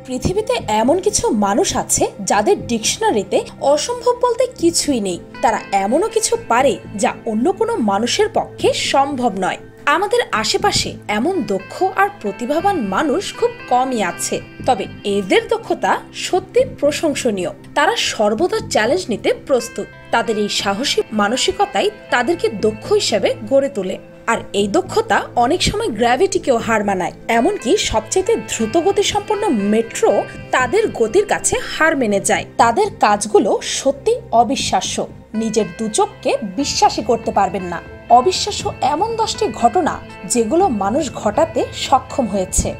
পৃথিবীতে এমন কিছু মানুষ আছে যাদের ডিকশনারিতে অসম্ভব বলতে কিছুই নেই। তারা এমনও কিছু পারে যা অন্য কোনো মানুষের পক্ষে সম্ভব নয়। আমাদের আশেপাশে এমন দক্ষ আর প্রতিভাবান মানুষ খুব কমই আছে, তবে এদের দক্ষতা সত্যি প্রশংসনীয়। তারা সর্বদা চ্যালেঞ্জ নিতে প্রস্তুত। তাদের এই সাহসী মানসিকতাই তাদেরকে দক্ষ হিসেবে গড়ে তোলে। আর এই দক্ষতা অনেক সময় গ্র্যাভিটিকেও হার মানায়। এমনকি সবচেয়ে দ্রুতগতি সম্পন্ন মেট্রো তাদের গতির কাছে হার মেনে যায়। তাদের কাজগুলো সত্যি অবিশ্বাস্য। নিজের দুচোখকে বিশ্বাসই করতে পারবেন না। অবিশ্বাস্য এমন 10টি ঘটনা যেগুলো মানুষ ঘটাতে সক্ষম হয়েছে।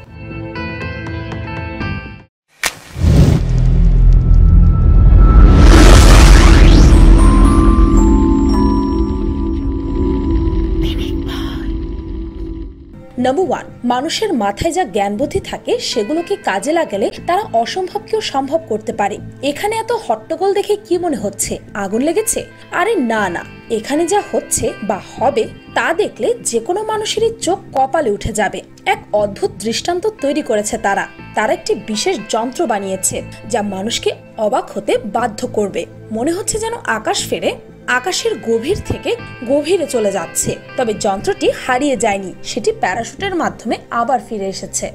নাম্বার 1, মানুষের মাথায় যা জ্ঞান বুদ্ধি থাকে সেগুলোকে কাজে লাগালে তারা অসম্ভবকেও সম্ভব করতে পারে। এখানে এত হট্টগোল দেখে কি মনে হচ্ছে আগুন লেগেছে? আরে না না, এখানে যা হচ্ছে বা হবে তা দেখলে যে কোনো মানুষেরই চোখ কপালে উঠে যাবে। এক অদ্ভুত দৃষ্টান্ত তৈরি করেছে তারা একটি বিশেষ যন্ত্র বানিয়েছে যা মানুষকে অবাক হতে বাধ্য করবে। মনে হচ্ছে যেন আকাশ ফেরে আকাশের গভীর থেকে গভীরে চলে যাচ্ছে। তবে যন্ত্রটি হারিয়ে যায়নি, সেটি প্যারাশুটের মাধ্যমে আবার ফিরে এসেছে।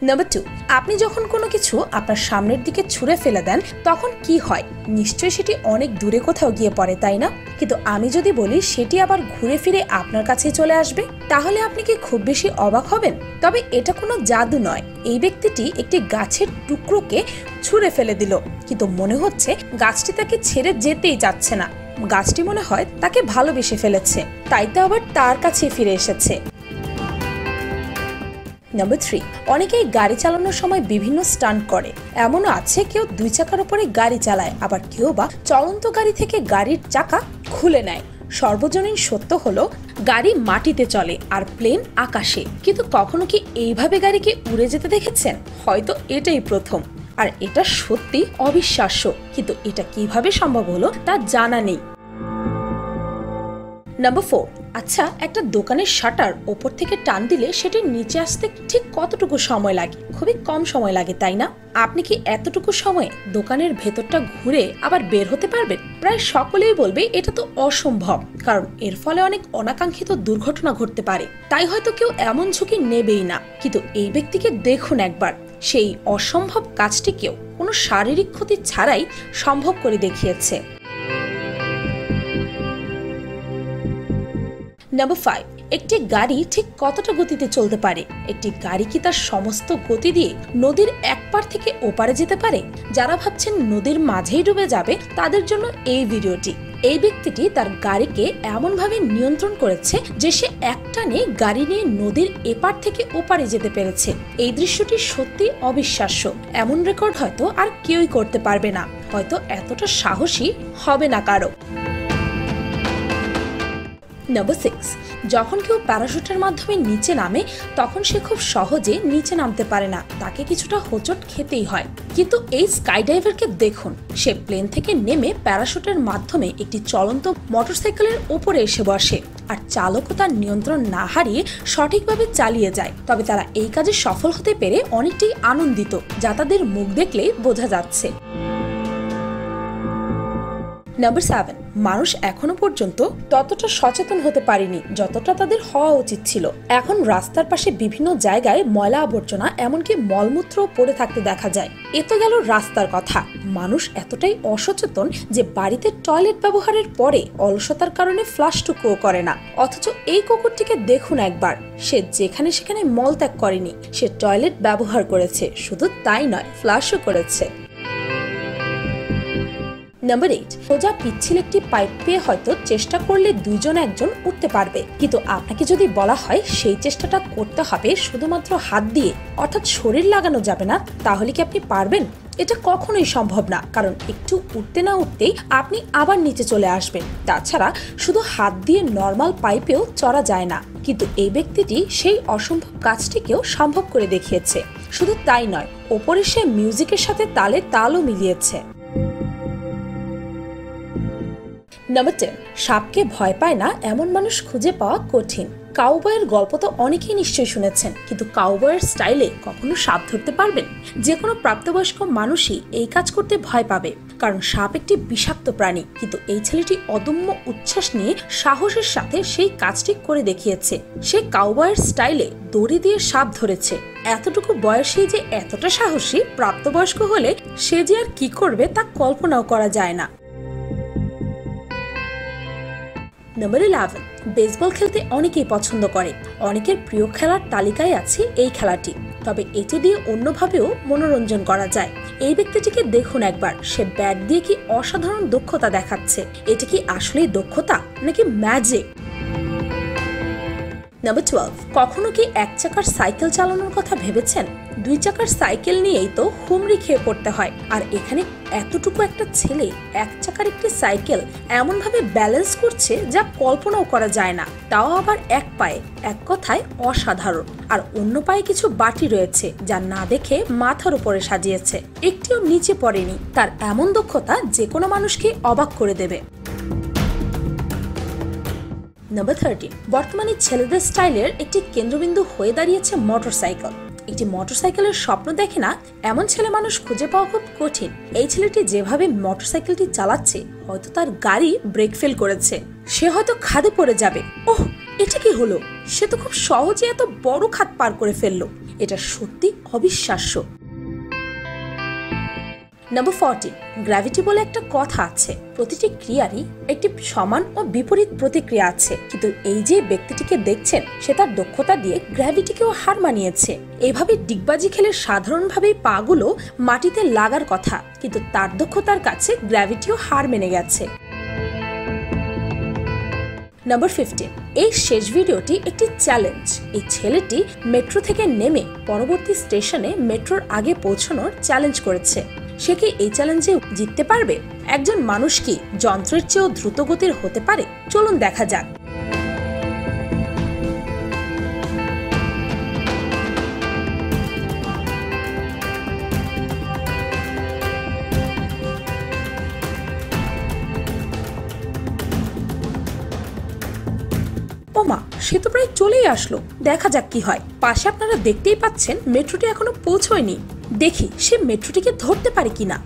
নাম্বার 2, আপনি যখন কোনো কিছু আপনার সামনের দিকে ছুঁড়ে ফেলে দেন তখন কি হয়? নিশ্চয়ই সেটি অনেক দূরে কোথাও গিয়ে পড়ে, তাই না? কিন্তু আমি যদি বলি সেটি আবার ঘুরে ফিরে আপনার কাছেই চলে আসবে, তাহলে আপনি কি খুব বেশি অবাক হবেন? তবে এটা কোনো জাদু নয়। এই ব্যক্তিটি একটি গাছের টুকরোকে ছুঁড়ে ফেলে দিল, কিন্তু মনে হচ্ছে গাছটি তাকে ছেড়ে যেতেই চাচ্ছে না। গাছটি মনে হয় তাকে ভালোবেসে ফেলেছে, তাই তো আবার তার কাছেই ফিরে এসেছে। নাম্বার 3, অনেকেই গাড়ি চালানোর সময় বিভিন্ন স্টান্ট করে। এমনও আছে কেউ 2 চাকার উপরে গাড়ি চালায়, আবার কেউ বা চলন্ত গাড়ি থেকে গাড়ির চাকা খুলে নেয়। সর্বজনীন সত্য হলো গাড়ি মাটিতে চলে আর প্লেন আকাশে। কিন্তু কখনো কি এইভাবে গাড়িকে উড়ে যেতে দেখেছেন? হয়তো এটাই প্রথম। আর এটা সত্যি অবিশ্বাস্য, কিন্তু এটা কিভাবে সম্ভব হলো তা জানা নেই। নাম্বার 4, আচ্ছা, একটা দোকানের শাটার ওপর থেকে টান দিলে সেটি নিচে আসতে ঠিক কতটুকু সময় লাগে? খুবই কম সময় লাগে, তাই না? আপনি কি এতটুকু সময়ে দোকানের ভেতরটা ঘুরে আবার বের হতে পারবেন? প্রায় সকলেই বলবে এটা তো অসম্ভব, কারণ এর ফলে অনেক অনাকাঙ্ক্ষিত দুর্ঘটনা ঘটতে পারে। তাই হয়তো কেউ এমন ঝুঁকি নেবেই না। কিন্তু এই ব্যক্তিকে দেখুন একবার, সেই অসম্ভব কাজটিকেও কোনো শারীরিক ক্ষতি ছাড়াই সম্ভব করে দেখিয়েছে। নাম্বার 5, একটি গাড়ি ঠিক কতটা গতিতে চলতে পারে? একটি গাড়ি কি তার সমস্ত গতি দিয়ে নদীর এক পার থেকে ওপারে যেতে পারে? যারা ভাবছেন নদীর মাঝেই ডুবে যাবে তাদের জন্য এই ভিডিওটি। এই ব্যক্তিটি তার গাড়িকে এমনভাবে নিয়ন্ত্রণ করেছে যে সে একটানে গাড়ি নিয়ে নদীর এপার থেকে ওপারে যেতে পেরেছে। এই দৃশ্যটি সত্যি অবিশ্বাস্য। এমন রেকর্ড হয়তো আর কেউই করতে পারবে না, হয়তো এতটা সাহসী হবে না কারো। নাম্বার 6, যখন কেউ প্যারাশুটের মাধ্যমে নিচে নামে তখন সে খুব সহজে নিচে নামতে পারে না, তাকে কিছুটা হোঁচট খেতেই হয়। কিন্তু এই স্কাইডাইভারকে দেখুন, সে প্লেন থেকে নেমে প্যারাশুটের মাধ্যমে একটি চলন্ত মোটরসাইকেলের উপরে এসে বসে আর চালকও তার নিয়ন্ত্রণ না হারিয়ে সঠিকভাবে চালিয়ে যায়। তবে তারা এই কাজে সফল হতে পেরে অনেকটাই আনন্দিত, যা তাদের মুখ দেখলেই বোঝা যাচ্ছে। নাম্বার 7, মানুষ এখনো পর্যন্ত ততটা সচেতন হতে পারেনি যতটা তাদের হওয়া উচিত ছিল। এখন রাস্তার পাশে বিভিন্ন জায়গায় ময়লা আবর্জনা এমনকি মলমূত্র পড়ে থাকতে দেখা যায়। এ তো গেল রাস্তার কথা। মানুষ এতটাই অসচেতন যে বাড়িতে টয়লেট ব্যবহারের পরে অলসতার কারণে ফ্লাশটুকুও করে না। অথচ এই কুকুরটিকে দেখুন একবার, সে যেখানে সেখানে মলত্যাগ করেনি, সে টয়লেট ব্যবহার করেছে। শুধু তাই নয়, ফ্লাশও করেছে। নাম্বার 8, সোজা পিচ্ছিল একটি পাইপ পেয়ে হয়তো চেষ্টা করলে 2 জন 1 জন উঠতে পারবে, কিন্তু আপনাকে যদি বলা হয় সেই চেষ্টাটা করতে হবে শুধুমাত্র হাত দিয়ে, অর্থাৎ শরীর লাগানো যাবে না, তাহলে কি আপনি পারবেন? এটা কখনোই সম্ভব না, কারণ একটু উঠতে না উঠতেই আপনি আবার নিচে চলে আসবেন। তাছাড়া শুধু হাত দিয়ে নর্মাল পাইপেও চড়া যায় না। কিন্তু এই ব্যক্তিটি সেই অসম্ভব কাজটিকেও সম্ভব করে দেখিয়েছে। শুধু তাই নয়, ওপরে সে মিউজিকের সাথে তালে তালও মিলিয়েছে। নাম্বার 10, সাপকে ভয় পায় না এমন মানুষ খুঁজে পাওয়া কঠিন। কাউবয়ের গল্প তো অনেকেই নিশ্চয়ই শুনেছেন, কিন্তু কাউবয়ের স্টাইলে কখনো সাপ ধরতে পারবেন? যে কোনো প্রাপ্তবয়স্ক মানুষই এই কাজ করতে ভয় পাবে, কারণ সাপ একটি বিষাক্ত প্রাণী। কিন্তু এই ছেলেটি অদম্য উচ্ছ্বাস নিয়ে সাহসের সাথে সেই কাজটি করে দেখিয়েছে। সে কাউবয়ের স্টাইলে দড়ি দিয়ে সাপ ধরেছে। এতটুকু বয়সেই যে এতটা সাহসী, প্রাপ্তবয়স্ক হলে সে যে আর কি করবে তা কল্পনাও করা যায় না। নাম্বার 11, বেসবল খেলতে অনেকেই পছন্দ করে। অনেকের প্রিয় খেলার তালিকায় আছে এই খেলাটি। তবে এটি দিয়ে অন্যভাবেও মনোরঞ্জন করা যায়। এই ব্যক্তিটিকে দেখুন একবার, সে ব্যাট দিয়ে কি অসাধারণ দক্ষতা দেখাচ্ছে। এটা কি আসলেই দক্ষতা নাকি ম্যাজিক? নাম্বার 12, কখনো কি এক চাকার সাইকেল চালানোর কথা ভেবেছেন? দুই চাকার সাইকেল নিয়েই তো হুমড়ি খেয়ে পড়তে হয়, আর এখানে এতটুকু একটা ছেলে এক চাকার একটি সাইকেল এমন ভাবে ব্যালেন্স করছে যা কল্পনাও করা যায় না। তাও আবার এক পায়ে, এক কথায় অসাধারণ। আর অন্য পায়ে কিছু বাটি রয়েছে যা না দেখে মাথার উপরে সাজিয়েছে, একটিও নিচে পড়েনি। তার এমন দক্ষতা যে কোনো মানুষকে অবাক করে দেবে। নাম্বার 13, বর্তমানে ছেলেদের স্টাইলের একটি কেন্দ্রবিন্দু হয়ে দাঁড়িয়েছে মোটরসাইকেল। একটি মোটরসাইকেলের স্বপ্ন দেখে না এমন ছেলে মানুষ খুঁজে পাওয়া খুব কঠিন। এই ছেলেটি যেভাবে মোটরসাইকেলটি চালাচ্ছে, হয়তো তার গাড়ি ব্রেক ফেল করেছে। সে হয়তো খাদে পড়ে যাবে। ওহ, এটা কি হলো? সে তো খুব সহজে এত বড় খাদ পার করে ফেললো। এটা সত্যি অবিশ্বাস্য। নাম্বার 14, গ্র্যাভিটি বলে একটা কথা আছে। প্রতিটি ক্রিয়ারই একটি সমান ও বিপরীত প্রতিক্রিয়া আছে। কিন্তু এই যে ব্যক্তিটিকে দেখছেন, সে তার দক্ষতা দিয়ে গ্র্যাভিটিকেও হার মানিয়েছে। এভাবে ডিগবাজি খেলে সাধারণভাবেই পাগুলো মাটিতে লাগার কথা, কিন্তু তার দক্ষতার কাছে গ্র্যাভিটিও হার মেনে গেছে। নাম্বার 15, এই শেষ ভিডিওটি একটি চ্যালেঞ্জ। এই ছেলেটি মেট্রো থেকে নেমে পরবর্তী স্টেশনে মেট্রোর আগে পৌঁছানোর চ্যালেঞ্জ করেছে। সে কি এই চ্যালেঞ্জে জিততে পারবে? একজন মানুষ কি যন্ত্রের চেয়েও দ্রুত গতির হতে পারে? চলুন দেখা যাক। ওমা, সে তো প্রায় চলেই আসলো। দেখা যাক কি হয়। পাশে আপনারা দেখতেই পাচ্ছেন মেট্রোটি এখনো পৌঁছয়নি। দেখি সে মেট্রোটিকে ধরতে পারে কিনা।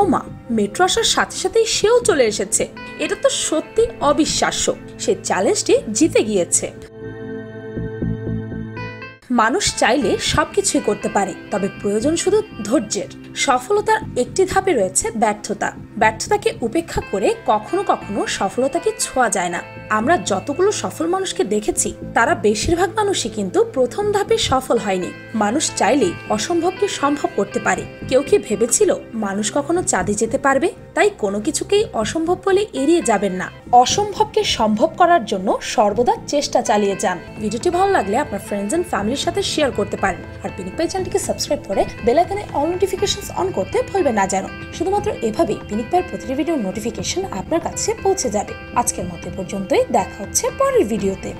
ওমা, মেট্রো আসার সাথে সাথেই সেও চলে এসেছে। এটা তো সত্যি অবিশ্বাস্য। সে চ্যালেঞ্জটি জিতে গিয়েছে। মানুষ চাইলে সবকিছুই করতে পারে, তবে প্রয়োজন শুধু ধৈর্যের। সফলতার একটি ধাপে রয়েছে ব্যর্থতা। ব্যর্থতাকে উপেক্ষা করে কখনো কখনো সফলতাকে ছোঁয়া যায় না। আমরা যতগুলো সফল মানুষকে দেখেছি, তারা বেশিরভাগ মানুষই কিন্তু প্রথম ধাপে সফল হয়নি। মানুষ চাইলেই অসম্ভবকে সম্ভব করতে পারে। কেউ কি ভেবেছিল মানুষ কখনো চাঁদে যেতে পারবে? তাই কোনো কিছুকেই অসম্ভব বলে এড়িয়ে যাবেন না। অসম্ভবকে সম্ভব করার জন্য সর্বদা চেষ্টা চালিয়ে যান। ভিডিওটি ভালো লাগলে আপনার ফ্রেন্ডস এন্ড ফ্যামিলির সাথে শেয়ার করতে পারেন। আর পিনিক পাই চ্যানেলটিকে সাবস্ক্রাইব করে বেল আইকনে অল নোটিফিকেশনস অন করতে ভুলবেন না যেন। শুধুমাত্র এভাবেই পিনিক পাইয়ের প্রতিটি ভিডিওর নোটিফিকেশন আপনার কাছে পৌঁছে যাবে। আজকের মতো পর্যন্তই, দেখা হচ্ছে পরের ভিডিওতে।